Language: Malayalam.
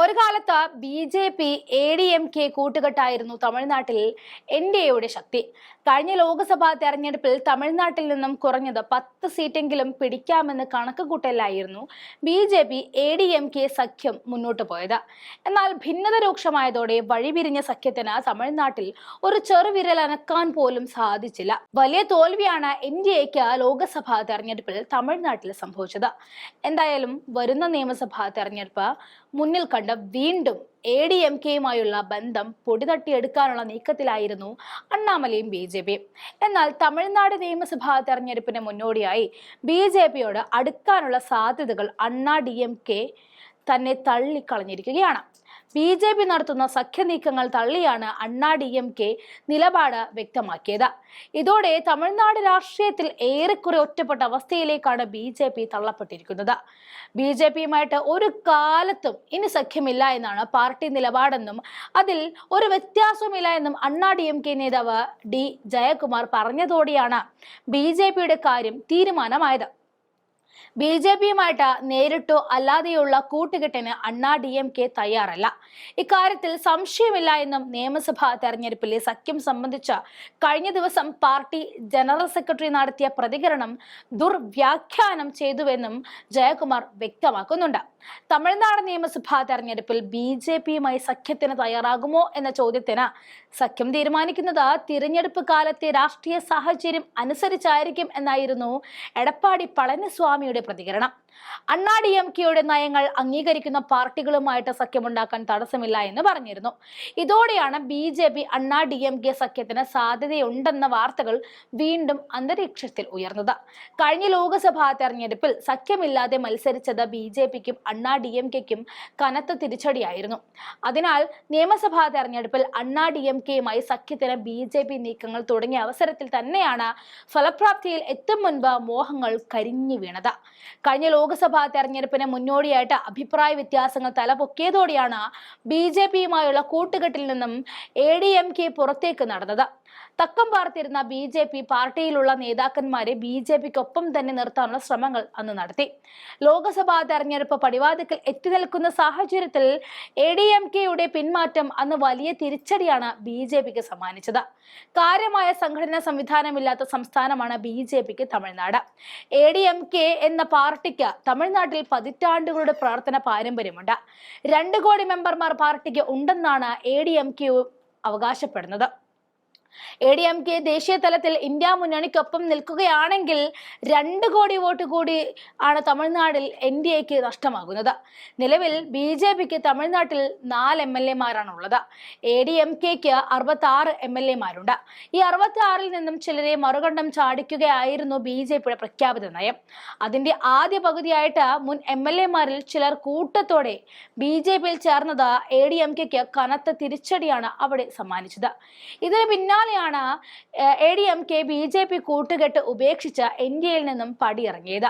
ഒരു കാലത്ത് ബി.ജെ.പി. എ.ഡി.എം.കെ കൂട്ടുകെട്ടായിരുന്നു തമിഴ്നാട്ടിൽ എൻ.ഡി.എയുടെ ശക്തി. കഴിഞ്ഞ ലോക്സഭാ തെരഞ്ഞെടുപ്പിൽ തമിഴ്നാട്ടിൽ നിന്നും കുറഞ്ഞത് 10 സീറ്റെങ്കിലും പിടിക്കാമെന്ന് കണക്കുകൂട്ടലായിരുന്നു ബി.ജെ.പി. എ.ഡി.എം.കെ സഖ്യം മുന്നോട്ട് പോയത്. എന്നാൽ ഭിന്നത രൂക്ഷമായതോടെ വഴിപിരിഞ്ഞ സഖ്യത്തിന് തമിഴ്നാട്ടിൽ ഒരു ചെറുവിരൽ അനക്കാൻ പോലും സാധിച്ചില്ല. വലിയ തോൽവിയാണ് എൻ.ഡി.എക്ക് ലോക്സഭാ തെരഞ്ഞെടുപ്പിൽ തമിഴ്നാട്ടിൽ സംഭവിച്ചത്. എന്തായാലും വരുന്ന നിയമസഭാ തെരഞ്ഞെടുപ്പ് മുന്നിൽ കണ്ട് വീണ്ടും എ.ഡി.എം.കെയുമായുള്ള ബന്ധം പൊടിതട്ടിയെടുക്കാനുള്ള നീക്കത്തിലായിരുന്നു അണ്ണാമലയും ബി.ജെ.പിയും. എന്നാൽ തമിഴ്നാട് നിയമസഭാ തെരഞ്ഞെടുപ്പിന് മുന്നോടിയായി ബി.ജെ.പിയോട് അടുക്കാനുള്ള സാധ്യതകൾ അണ്ണാ.ഡി.എം.കെ തന്നെ തള്ളിക്കളഞ്ഞിരിക്കുകയാണ്. ബി.ജെ.പി. നടത്തുന്ന സഖ്യനീക്കങ്ങൾ തള്ളിയാണ് അണ്ണാ.ഡി.എം.കെ നിലപാട് വ്യക്തമാക്കിയത്. ഇതോടെ തമിഴ്നാട് രാഷ്ട്രീയത്തിൽ ഏറെക്കുറെ ഒറ്റപ്പെട്ട അവസ്ഥയിലേക്കാണ് ബി.ജെ.പി. തള്ളപ്പെട്ടിരിക്കുന്നത്. ബി.ജെ.പിയുമായിട്ട് ഒരു കാലത്തും ഇനി സഖ്യമില്ല എന്നാണ് പാർട്ടി നിലപാടെന്നും അതിൽ ഒരു വ്യത്യാസവുമില്ല എന്നും അണ്ണാ.ഡി.എം.കെ നേതാവ് ഡി ജയകുമാർ പറഞ്ഞതോടെയാണ് ബി.ജെ.പിയുടെ കാര്യം തീരുമാനമായത്. ബി.ജെ.പിയുമായിട്ട് നേരിട്ടോ അല്ലാതെയുള്ള കൂട്ടുകെട്ടിന് അണ്ണാ.ഡി.എം.കെ തയ്യാറല്ല. ഇക്കാര്യത്തിൽ സംശയമില്ല എന്നും നിയമസഭാ തെരഞ്ഞെടുപ്പിലെ സഖ്യം സംബന്ധിച്ച് കഴിഞ്ഞ ദിവസം പാർട്ടി ജനറൽ സെക്രട്ടറി നടത്തിയ പ്രതികരണം ദുർവ്യാഖ്യാനം ചെയ്തുവെന്നും ജയകുമാർ വ്യക്തമാക്കുന്നുണ്ട്. തമിഴ്നാട് നിയമസഭാ തെരഞ്ഞെടുപ്പിൽ ബി.ജെ.പിയുമായി സഖ്യത്തിന് തയ്യാറാകുമോ എന്ന ചോദ്യത്തിന് സഖ്യം തീരുമാനിക്കുന്നത് തിരഞ്ഞെടുപ്പ് കാലത്തെ രാഷ്ട്രീയ സാഹചര്യം അനുസരിച്ചായിരിക്കും എന്നായിരുന്നു എടപ്പാടി പളനിസ്വാമിയുടെ പ്രതികരണം. അണ്ണാ.ഡി.എം.കെയുടെ നയങ്ങൾ അംഗീകരിക്കുന്ന പാർട്ടികളുമായിട്ട് സഖ്യമുണ്ടാക്കാൻ തടസ്സമില്ല എന്ന് പറഞ്ഞിരുന്നു. ഇതോടെയാണ് ബി.ജെ.പി. അണ്ണാ.ഡി.എം.കെ സഖ്യത്തിന് സാധ്യതയുണ്ടെന്ന വാർത്തകൾ വീണ്ടും അന്തരീക്ഷത്തിൽ ഉയർന്നത്. കഴിഞ്ഞ ലോക്സഭാ തെരഞ്ഞെടുപ്പിൽ സഖ്യമില്ലാതെ മത്സരിച്ചത് ബി.ജെ.പിക്കും അണ്ണാ.ഡി.എം.കെക്കും കനത്ത തിരിച്ചടിയായിരുന്നു. അതിനാൽ നിയമസഭാ തെരഞ്ഞെടുപ്പിൽ അണ്ണാ.ഡി.എം.കെയുമായി സഖ്യത്തിന് ബി.ജെ.പി. നീക്കങ്ങൾ തുടങ്ങിയ അവസരത്തിൽ തന്നെയാണ് ഫലപ്രാപ്തിയിൽ എത്തും മുൻപ് മോഹങ്ങൾ കരിഞ്ഞു വീണത്. കഴിഞ്ഞ ലോക്സഭാ തെരഞ്ഞെടുപ്പിന് മുന്നോടിയായിട്ട് അഭിപ്രായ വ്യത്യാസങ്ങൾ തലപൊക്കിയതോടെയാണ് ബി.ജെ.പിയുമായുള്ള കൂട്ടുകെട്ടിൽ നിന്നും എ.ഡി.എം.കെ പുറത്തേക്ക് നടന്നത്. തക്കം പാർത്തിരുന്ന ബി.ജെ.പി. പാർട്ടിയിലുള്ള നേതാക്കന്മാരെ ബി.ജെ.പിക്കൊപ്പം തന്നെ നിർത്താനുള്ള ശ്രമങ്ങൾ അന്ന് നടത്തി. ലോക്സഭാ തെരഞ്ഞെടുപ്പ് പടിവാതിക്കൽ എത്തി നിൽക്കുന്ന സാഹചര്യത്തിൽ എ.ഡി.എം.കെയുടെ പിന്മാറ്റം അന്ന് വലിയ തിരിച്ചടിയാണ് ബി.ജെ.പിക്ക് സമ്മാനിച്ചത്. കാര്യമായ സംഘടനാ സംവിധാനമില്ലാത്ത സംസ്ഥാനമാണ് ബി.ജെ.പിക്ക് തമിഴ്നാട്. എ.ഡി.എം.കെ എന്ന പാർട്ടിക്ക് തമിഴ്നാട്ടിൽ പതിറ്റാണ്ടുകളുടെ പ്രവർത്തന പാരമ്പര്യമുണ്ട്. 2 കോടി മെമ്പർമാർ പാർട്ടിക്ക് ഉണ്ടെന്നാണ് എ.ഡി.എം.കെ അവകാശപ്പെടുന്നത്. എ.ഡി.എം.കെ ദേശീയ തലത്തിൽ ഇന്ത്യ മുന്നണിക്കൊപ്പം നിൽക്കുകയാണെങ്കിൽ 2 കോടി വോട്ട് കൂടി ആണ് തമിഴ്നാട്ടിൽ എൻ.ഡി.എക്ക് നഷ്ടമാകുന്നത്. നിലവിൽ ബി.ജെ.പിക്ക് തമിഴ്നാട്ടിൽ 4 MLA-മാരാണുള്ളത്. എ.ഡി.എം.കെക്ക് 66 MLA-മാരുണ്ട്. ഈ 66-ൽ നിന്നും ചിലരെ മറുകണ്ഠം ചാടിക്കുകയായിരുന്നു ബി.ജെ.പിയുടെ പ്രഖ്യാപിത നയം. അതിന്റെ ആദ്യ പകുതിയായിട്ട് മുൻ MLA-മാരിൽ ചിലർ കൂട്ടത്തോടെ ബി.ജെ.പിയിൽ ചേർന്നത് എ.ഡി.എം.കെക്ക് കനത്ത തിരിച്ചടിയാണ് അവിടെ സമ്മാനിച്ചത്. ഇതിന് പിന്നാലെയാണ് എ.ഡി.എം.കെ ബി.ജെ.പി. കൂട്ടുകെട്ട് ഉപേക്ഷിച്ച് എൻ.ഡി.എയിൽ നിന്നും പടിയിറങ്ങിയത്.